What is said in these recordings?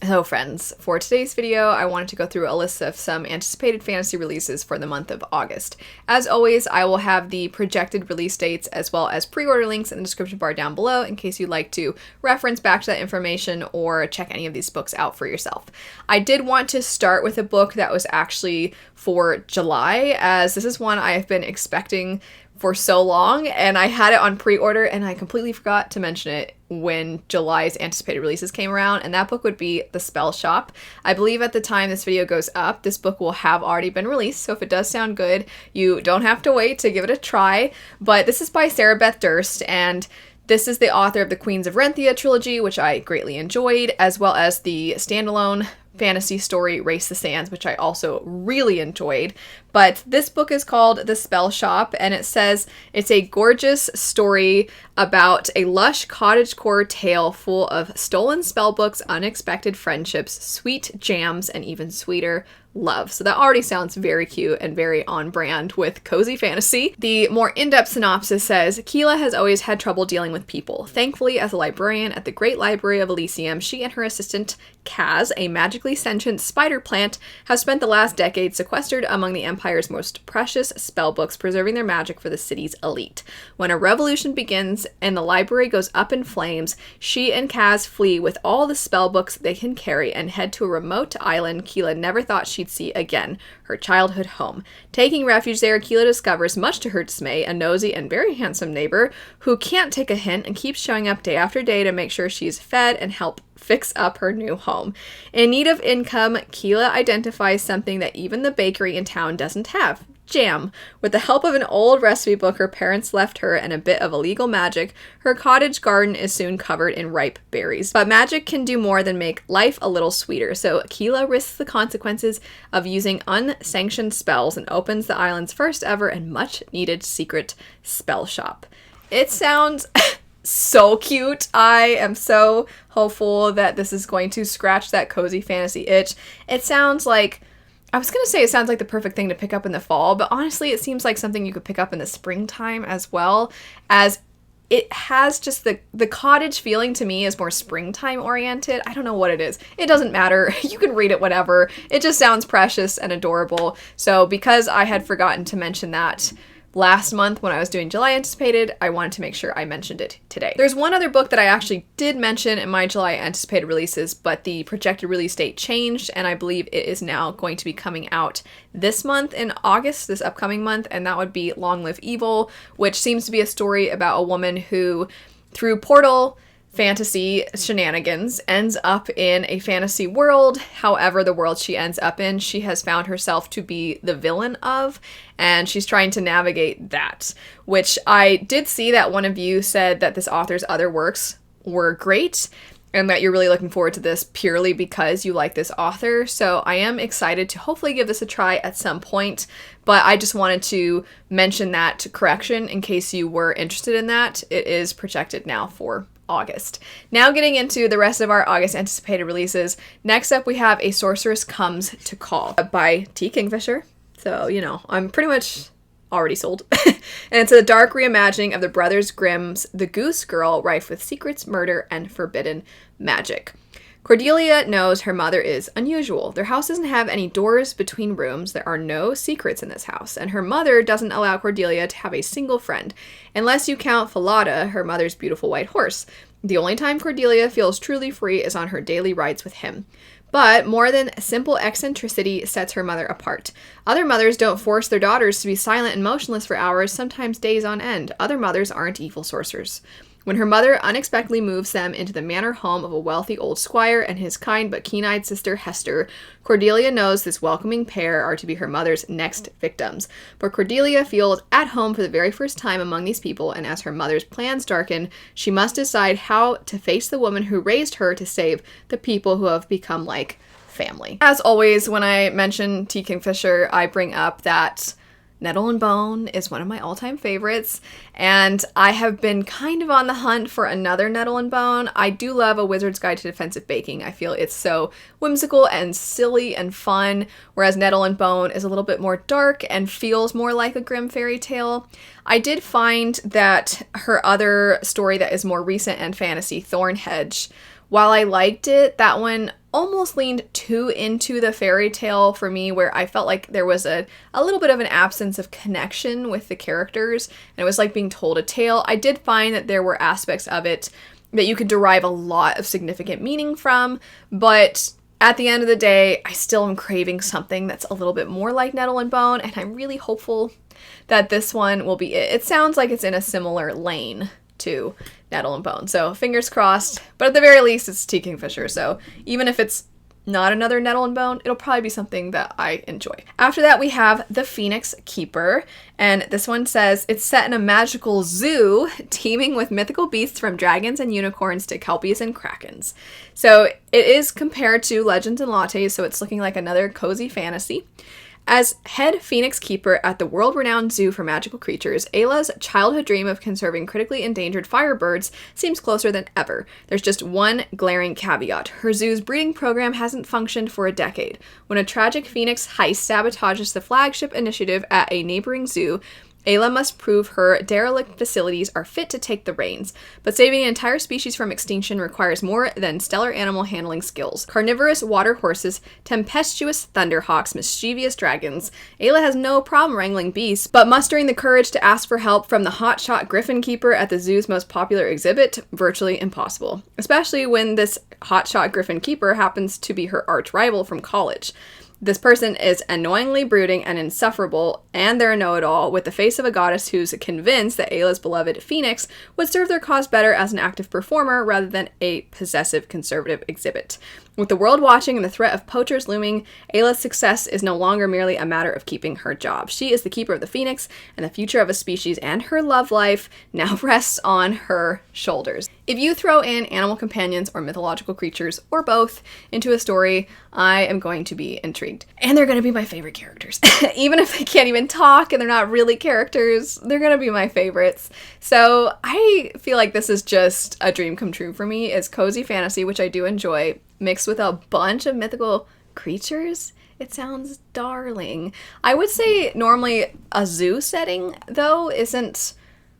Hello friends, for today's video I wanted to go through a list of some anticipated fantasy releases for the month of August. As always, I will have the projected release dates as well as pre-order links in the description bar down below in case you'd like to reference back to that information or check any of these books out for yourself. I did want to start with a book that was actually for July, as this is one I have been expecting for so long, and I had it on pre-order and I completely forgot to mention it when July's anticipated releases came around, and that book would be The Spellshop. I believe at the time this video goes up, this book will have already been released, so if it does sound good, you don't have to wait to give it a try. But this is by Sarah Beth Durst, and this is the author of the Queens of Renthia trilogy, which I greatly enjoyed, as well as the standalone fantasy story Race the Sands, which I also really enjoyed. But this book is called The Spellshop, and it says it's a gorgeous story about a lush cottagecore tale full of stolen spellbooks, unexpected friendships, sweet jams, and even sweeter love. So that already sounds very cute and very on brand with cozy fantasy. The more in-depth synopsis says, Keela has always had trouble dealing with people. Thankfully, as a librarian at the Great Library of Elysium, she and her assistant, Kaz, a magically sentient spider plant, have spent the last decade sequestered among the Empire's most precious spellbooks, preserving their magic for the city's elite. When a revolution begins and the library goes up in flames, she and Kaz flee with all the spellbooks they can carry and head to a remote island Keela never thought she'd see again, her childhood home. Taking refuge there, Keela discovers, much to her dismay, a nosy and very handsome neighbor who can't take a hint and keeps showing up day after day to make sure she's fed and help fix up her new home. In need of income, Keela identifies something that even the bakery in town doesn't have: jam. With the help of an old recipe book her parents left her and a bit of illegal magic, her cottage garden is soon covered in ripe berries. But magic can do more than make life a little sweeter, so Keela risks the consequences of using unsanctioned spells and opens the island's first ever and much needed secret spell shop. It sounds so cute. I am so hopeful that this is going to scratch that cozy fantasy itch. It sounds like, I was going to say it sounds like the perfect thing to pick up in the fall, but honestly it seems like something you could pick up in the springtime as well, as it has just the cottage feeling to me is more springtime oriented. I don't know what it is. It doesn't matter. You can read it whatever. It just sounds precious and adorable. So because I had forgotten to mention that last month when I was doing July anticipated, I wanted to make sure I mentioned it today. There's one other book that I actually did mention in my July anticipated releases, but the projected release date changed, and I believe it is now going to be coming out this month in August, this upcoming month, and that would be Long Live Evil, which seems to be a story about a woman who, through portal fantasy shenanigans, ends up in a fantasy world. However, the world she ends up in, she has found herself to be the villain of, and she's trying to navigate that, which I did see that one of you said that this author's other works were great and that you're really looking forward to this purely because you like this author. So I am excited to hopefully give this a try at some point, but I just wanted to mention that correction in case you were interested in that. It is projected now for August. Now getting into the rest of our August anticipated releases. Next up we have A Sorceress Comes to Call by T. Kingfisher. So, you know, I'm pretty much already sold. And it's a dark reimagining of the Brothers Grimm's The Goose Girl, rife with secrets, murder, and forbidden magic. Cordelia knows her mother is unusual. Their house doesn't have any doors between rooms. There are no secrets in this house. And her mother doesn't allow Cordelia to have a single friend, unless you count Falada, her mother's beautiful white horse. The only time Cordelia feels truly free is on her daily rides with him. But more than simple eccentricity sets her mother apart. Other mothers don't force their daughters to be silent and motionless for hours, sometimes days on end. Other mothers aren't evil sorcerers. When her mother unexpectedly moves them into the manor home of a wealthy old squire and his kind but keen-eyed sister Hester, Cordelia knows this welcoming pair are to be her mother's next victims. But Cordelia feels at home for the very first time among these people, and as her mother's plans darken, she must decide how to face the woman who raised her to save the people who have become like family. As always, when I mention T. Kingfisher, I bring up that Nettle and Bone is one of my all-time favorites, and I have been kind of on the hunt for another Nettle and Bone. I do love A Wizard's Guide to Defensive Baking. I feel it's so whimsical and silly and fun, whereas Nettle and Bone is a little bit more dark and feels more like a grim fairy tale. I did find that her other story that is more recent and fantasy, Thornhedge, While I liked it, that one almost leaned too into the fairy tale for me, where I felt like there was a little bit of an absence of connection with the characters, and it was like being told a tale. I did find that there were aspects of it that you could derive a lot of significant meaning from, but at the end of the day, I still am craving something that's a little bit more like Nettle and Bone, and I'm really hopeful that this one will be it. It sounds like it's in a similar lane to Nettle and Bone, so fingers crossed. But at the very least, it's Tea Kingfisher, so even if it's not another Nettle and Bone, it'll probably be something that I enjoy. After that, we have the Phoenix Keeper, and this one says it's set in a magical zoo teeming with mythical beasts from dragons and unicorns to kelpies and krakens. So it is compared to Legends and Lattes, so it's looking like another cozy fantasy. As head Phoenix Keeper at the world-renowned zoo for magical creatures, Ayla's childhood dream of conserving critically endangered firebirds seems closer than ever. There's just one glaring caveat. Her zoo's breeding program hasn't functioned for a decade. When a tragic phoenix heist sabotages the flagship initiative at a neighboring zoo, Ayla must prove her derelict facilities are fit to take the reins, but saving an entire species from extinction requires more than stellar animal handling skills. Carnivorous water horses, tempestuous thunderhawks, mischievous dragons. Ayla has no problem wrangling beasts, but mustering the courage to ask for help from the hotshot griffin keeper at the zoo's most popular exhibit, virtually impossible. Especially when this hotshot griffin keeper happens to be her arch rival from college. This person is annoyingly brooding and insufferable, and they're a know-it-all with the face of a goddess who's convinced that Ayla's beloved Phoenix would serve their cause better as an active performer rather than a possessive conservative exhibit. With the world watching and the threat of poachers looming, Ayla's success is no longer merely a matter of keeping her job. She is the keeper of the phoenix, and the future of a species and her love life now rests on her shoulders. If you throw in animal companions or mythological creatures, or both, into a story, I am going to be intrigued. And they're going to be my favorite characters. Even if they can't even talk and they're not really characters, they're going to be my favorites. So I feel like this is just a dream come true for me. It's cozy fantasy, which I do enjoy, mixed with a bunch of mythical creatures. It sounds darling. I would say normally a zoo setting, though, isn't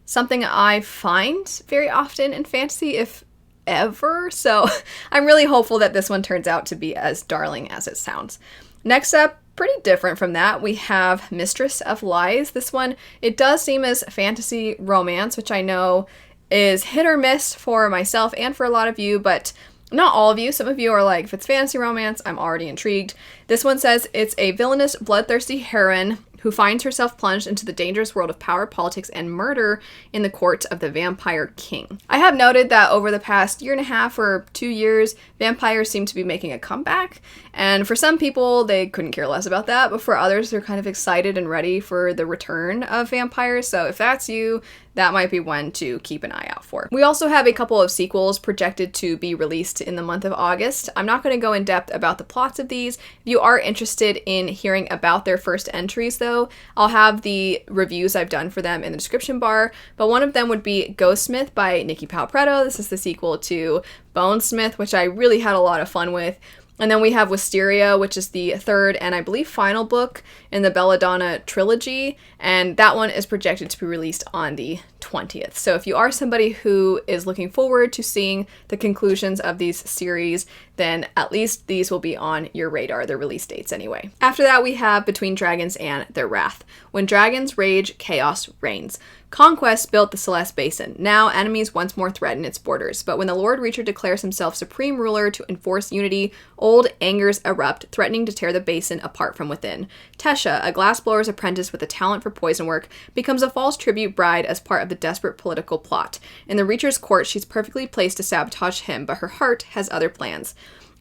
something I find very often in fantasy, if ever. So I'm really hopeful that this one turns out to be as darling as it sounds. Next up, pretty different from that, we have Mistress of Lies. This one, it does seem as fantasy romance, which I know is hit or miss for myself and for a lot of you, but not all of you. Some of you are like, if it's fantasy romance, I'm already intrigued. This one says it's a villainous, bloodthirsty heroine who finds herself plunged into the dangerous world of power, politics, and murder in the court of the Vampire King. I have noted that over the past 1.5 or 2 years, vampires seem to be making a comeback, and for some people, they couldn't care less about that, but for others, they're kind of excited and ready for the return of vampires, so if that's you, that might be one to keep an eye out for. We also have a couple of sequels projected to be released in the month of August. I'm not going to go in depth about the plots of these. If you are interested in hearing about their first entries, though, I'll have the reviews I've done for them in the description bar, but one of them would be Ghostsmith by Nikki Palpretto. This is the sequel to Bonesmith, which I really had a lot of fun with. And then we have Wisteria, which is the third and I believe final book in the Belladonna trilogy, and that one is projected to be released on the 20th. So if you are somebody who is looking forward to seeing the conclusions of these series, then at least these will be on your radar, their release dates anyway. After that, we have Between Dragons and Their Wrath. When dragons rage, chaos reigns. Conquest built the Celeste Basin. Now enemies once more threaten its borders, but when the Lord Reacher declares himself supreme ruler to enforce unity, old angers erupt, threatening to tear the basin apart from within. Tesha, a glassblower's apprentice with a talent for poison work, becomes a false tribute bride as part of the desperate political plot. In the Reacher's court, she's perfectly placed to sabotage him, but her heart has other plans.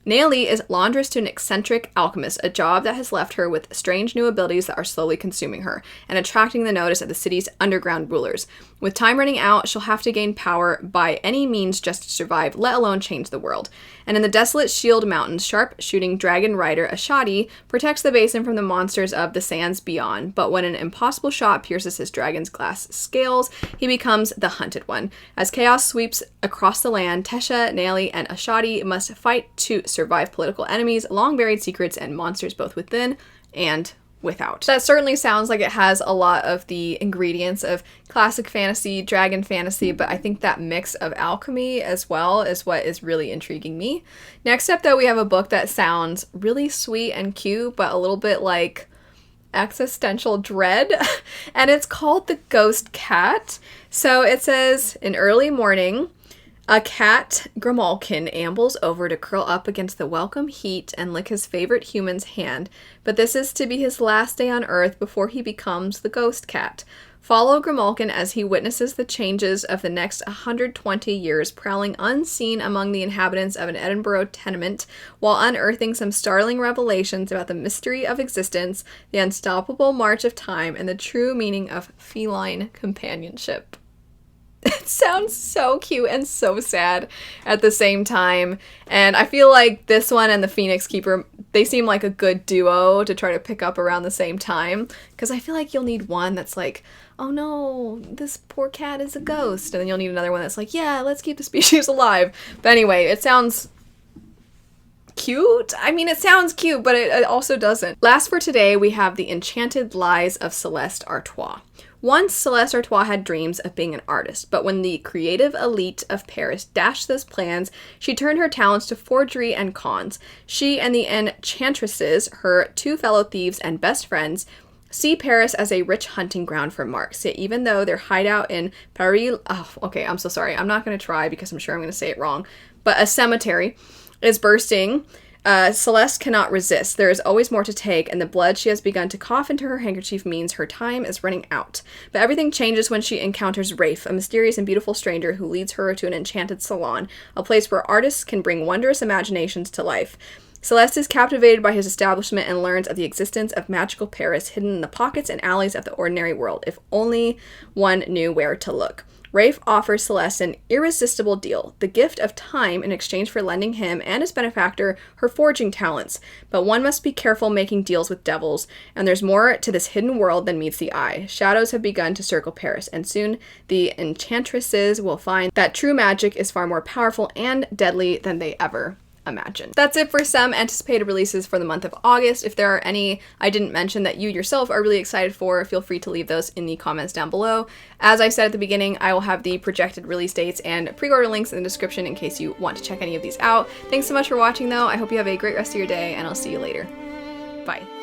Naomi is laundress to an eccentric alchemist, a job that has left her with strange new abilities that are slowly consuming her and attracting the notice of the city's underground rulers. With time running out, she'll have to gain power by any means just to survive, let alone change the world. And in the desolate Shield Mountains, sharp-shooting dragon rider Ashadi protects the basin from the monsters of the sands beyond, but when an impossible shot pierces his dragon's glass scales, he becomes the hunted one. As chaos sweeps across the land, Tesha, Naili, and Ashadi must fight to survive political enemies, long-buried secrets, and monsters both within and without. That certainly sounds like it has a lot of the ingredients of classic fantasy, dragon fantasy, but I think that mix of alchemy as well is what is really intriguing me. Next up, though, we have a book that sounds really sweet and cute, but a little bit like existential dread, and it's called The Ghost Cat. So it says, in early morning, a cat, Grimalkin, ambles over to curl up against the welcome heat and lick his favorite human's hand, but this is to be his last day on Earth before he becomes the Ghost Cat. Follow Grimalkin as he witnesses the changes of the next 120 years, prowling unseen among the inhabitants of an Edinburgh tenement, while unearthing some startling revelations about the mystery of existence, the unstoppable march of time, and the true meaning of feline companionship. It sounds so cute and so sad at the same time. And I feel like this one and the Phoenix Keeper, they seem like a good duo to try to pick up around the same time. Because I feel like you'll need one that's like, oh no, this poor cat is a ghost. And then you'll need another one that's like, yeah, let's keep the species alive. But anyway, it sounds cute. I mean, it sounds cute, but it also doesn't. Last for today, we have The Enchanted Lies of Celeste Artois. Once, Celeste Artois had dreams of being an artist, but when the creative elite of Paris dashed those plans, she turned her talents to forgery and cons. She and the Enchantresses, her two fellow thieves and best friends, see Paris as a rich hunting ground for marks. Yet even though their hideout in Paris... Oh, okay, I'm so sorry. I'm not going to try because I'm sure I'm going to say it wrong. But a cemetery is bursting... Celeste cannot resist. There is always more to take, and the blood she has begun to cough into her handkerchief means her time is running out. But everything changes when she encounters Rafe, a mysterious and beautiful stranger who leads her to an enchanted salon, a place where artists can bring wondrous imaginations to life. Celeste is captivated by his establishment and learns of the existence of magical Paris hidden in the pockets and alleys of the ordinary world, if only one knew where to look. Rafe offers Celeste an irresistible deal, the gift of time in exchange for lending him and his benefactor her forging talents. But one must be careful making deals with devils, and there's more to this hidden world than meets the eye. Shadows have begun to circle Paris, and soon the enchantresses will find that true magic is far more powerful and deadly than they ever imagined. That's it for some anticipated releases for the month of August. If there are any I didn't mention that you yourself are really excited for, feel free to leave those in the comments down below. As I said at the beginning, I will have the projected release dates and pre-order links in the description in case you want to check any of these out. Thanks so much for watching though. I hope you have a great rest of your day, and I'll see you later. Bye.